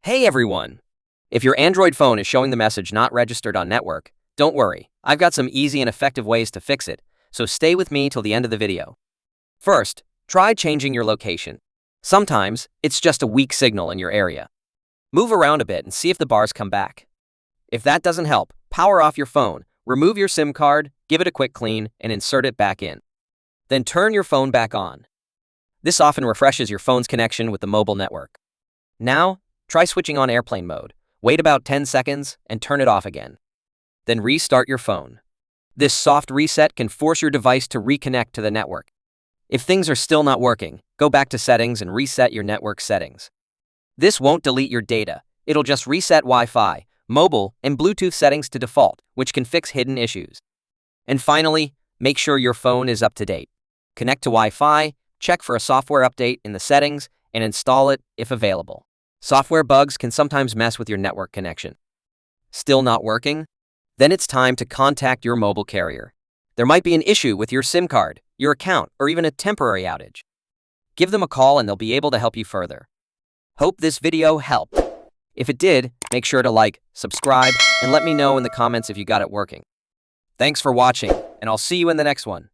Hey everyone! If your Android phone is showing the message not registered on network, don't worry, I've got some easy and effective ways to fix it, so stay with me till the end of the video. First, try changing your location. Sometimes, it's just a weak signal in your area. Move around a bit and see if the bars come back. If that doesn't help, power off your phone, remove your SIM card, give it a quick clean, and insert it back in. Then turn your phone back on. This often refreshes your phone's connection with the mobile network. Now, try switching on airplane mode. Wait about 10 seconds and turn it off again. Then restart your phone. This soft reset can force your device to reconnect to the network. If things are still not working, go back to settings and reset your network settings. This won't delete your data. It'll just reset Wi-Fi, mobile, and Bluetooth settings to default, which can fix hidden issues. And finally, make sure your phone is up to date. Connect to Wi-Fi, check for a software update in the settings, and install it if available. Software bugs can sometimes mess with your network connection. Still not working? Then it's time to contact your mobile carrier. There might be an issue with your SIM card, your account, or even a temporary outage. Give them a call and they'll be able to help you further. Hope this video helped. If it did, make sure to like, subscribe, and let me know in the comments if you got it working. Thanks for watching, and I'll see you in the next one.